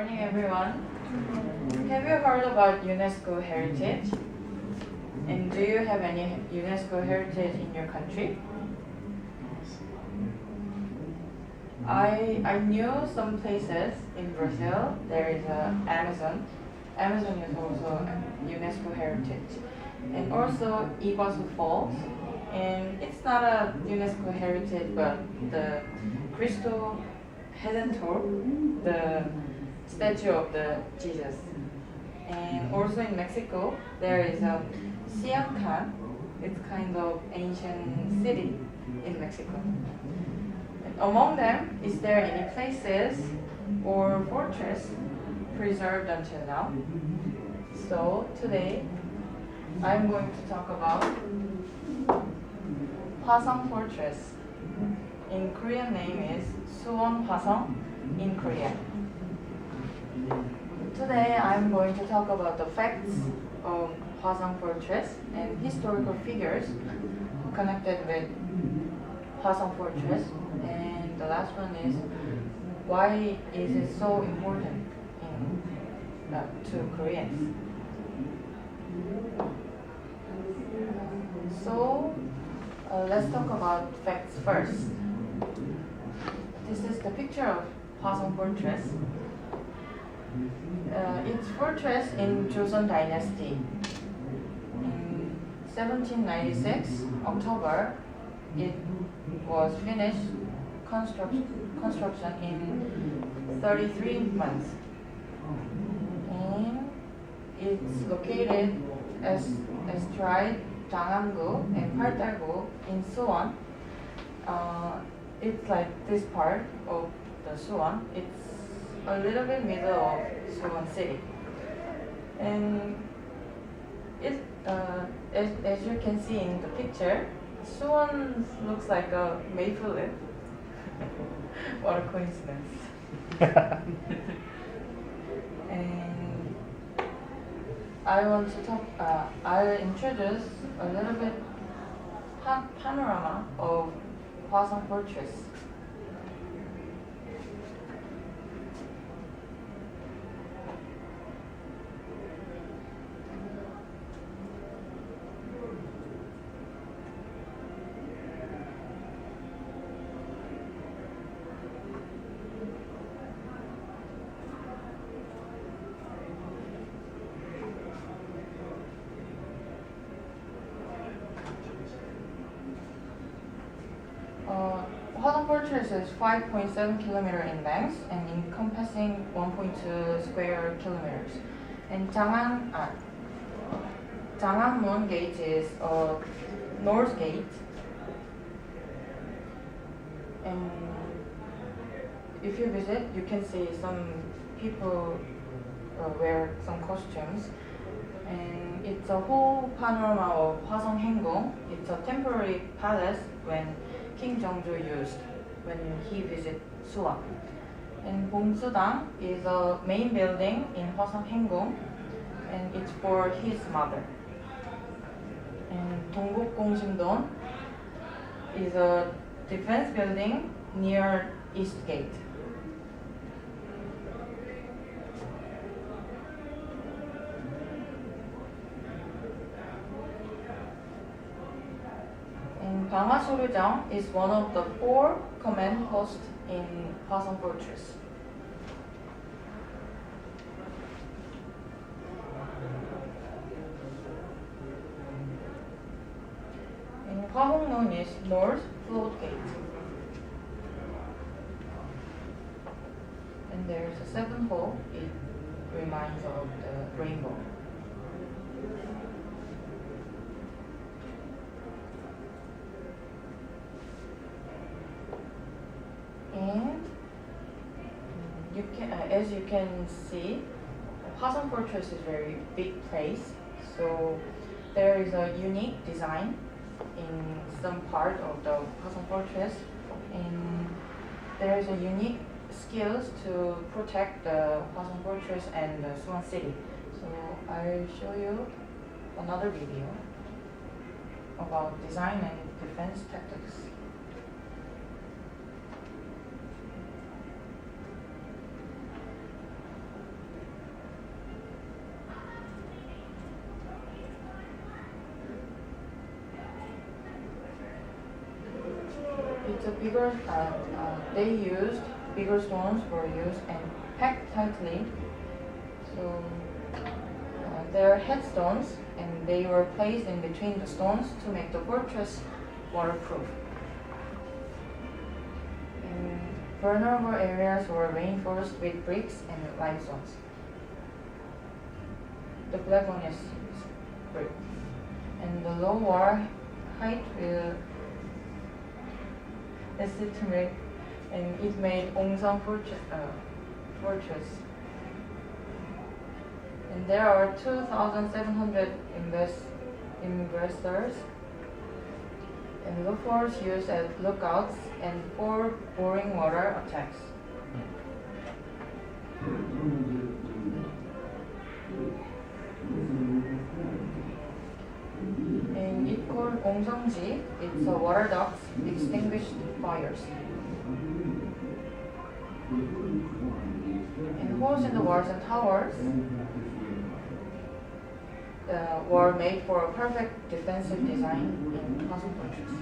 morning, everyone. Have you heard about UNESCO heritage? And do you have any UNESCO heritage in your country? I knew some places in Brazil. There is Amazon. Amazon is also a UNESCO heritage. And also Iguazu Falls. And it's not a UNESCO heritage, but the Cristo Redentor, the statue of the Jesus. And also in Mexico, there is a Siancan. It's kind of ancient city in Mexico. And among them, is there any places or fortress preserved until now? So today, I'm going to talk about Hwasong Fortress. In Korean name is Suwon Hwasong in Korean. Today I'm going to talk about the facts of Hwasong Fortress and historical figures connected with Hwasong Fortress. And the last one is why is it so important to Koreans. So let's talk about facts first. This is the picture of Hwasong Fortress. It's fortress in Joseon Dynasty. In 1796, October, it was finished construction in 33 months. And it's located as astride Jangan-gu and Paltal-gu in Suwon. It's like this part of the Suwon. It's a little bit middle of Suwon city. And it, as you can see in the picture, Suwon looks like a maple leaf. What a coincidence. And I want to talk, I'll introduce a little bit panorama of Hwasong Fortress. Hwasong Fortress is 5.7 kilometer in length and encompassing 1.2 square kilometers. And Janganmun Gate is a north gate. And if you visit, you can see some people wear some costumes. And it's a whole panorama of Hwasong Haenggung. It's a temporary palace when King Jeongju used when he visited Suwon. And Bomsudang is a main building in Hwasong Haenggung, and it's for his mother. And Dongguk-gongsimdon is a defense building near East Gate. Gangwha-Soryjeong is one of the 4 command posts in Hwasong Fortress. And Hwahongnon is North Float Gate. And there's a 7th hole. It reminds of the rainbow. And as you can see, Hwasong Fortress is a very big place. So there is a unique design in some part of the Hwasong Fortress, and there is a unique skills to protect the Hwasong Fortress and the Suwon city. So I'll show you another video about design and defense tactics. they used bigger stones were used and packed tightly. So their headstones, and they were placed in between the stones to make the fortress waterproof. And vulnerable areas were reinforced with bricks and limestones. The black one is brick. And the low wall height will estimate, and it made Ongsang fortress. And there are 2,700 investors, and lookforts used as lookouts and for boring water attacks. And it called Ongsangji. It's a water duct extinguished fires. And holes in the walls and towers were made for a perfect defensive design in Hwasong Fortress.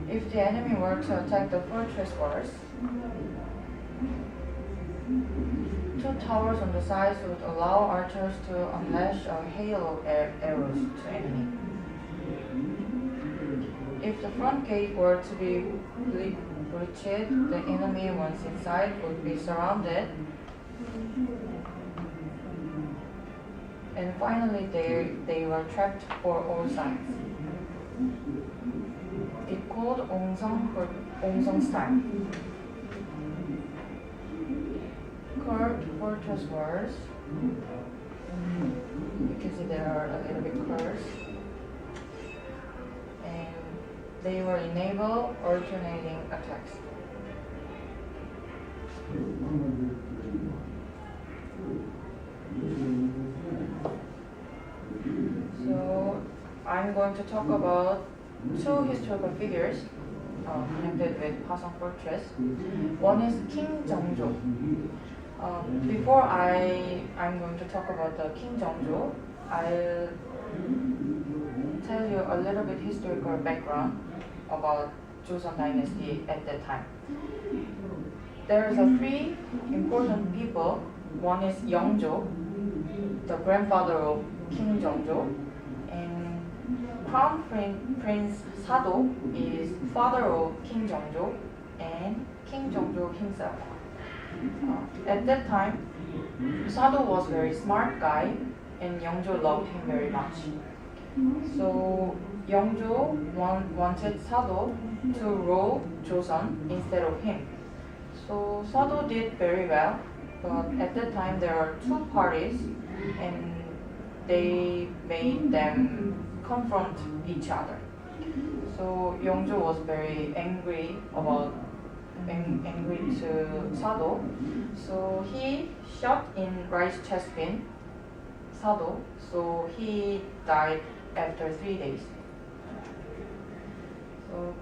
If the enemy were to attack the fortress walls, 2 towers on the sides would allow archers to unleash a hail of arrows to enemy. If the front gate were to be breached, the enemy once inside would be surrounded. And finally, they were trapped for all sides. It called Ongsang style. Curved fortress walls. You can see they are a little bit curved. And they will enable alternating attacks. So I'm going to talk about 2 historical figures connected with Hwasong Fortress. One is King Jeongjo. Before I'm going to talk about the King Jeongjo, I'll tell you a little bit historical background about Joseon Dynasty at that time. There is 3 important people. One is Yeongjo, the grandfather of King Jeongjo, and Crown Prince Sado is father of King Jeongjo and King Jeongjo himself. At that time, Sado was a very smart guy, and Yeongjo loved him very much. So Yeongjo wanted Sado to rule Joseon instead of him. So Sado did very well, but at that time there are 2 parties, and they made them confront each other. So Yeongjo was very angry to Sado. So he shot in right chest pin Sado. So he died after 3 days. So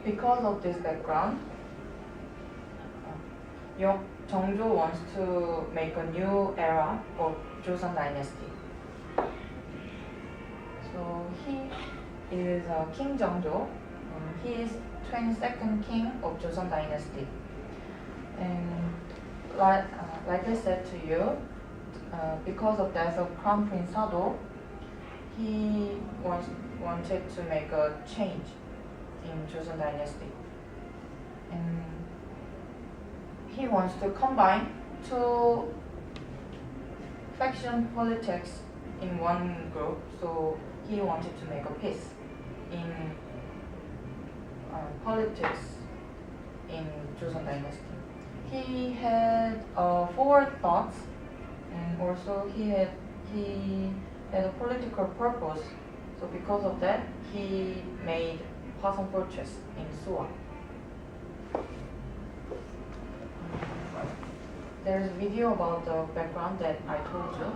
because of this background, Jeongjo wants to make a new era of Joseon Dynasty. So he is King Jeongjo. He is 22nd king of Joseon Dynasty. And like I said to you, because of death of Crown Prince Sado, he wanted to make a change in Joseon Dynasty. And he wants to combine 2 faction politics in one group, so he wanted to make a peace in politics in Joseon Dynasty. He had forward thoughts, and also he had a political purpose. So because of that, he made Hwasong Fortress in Suwa. There's a video about the background that I told you.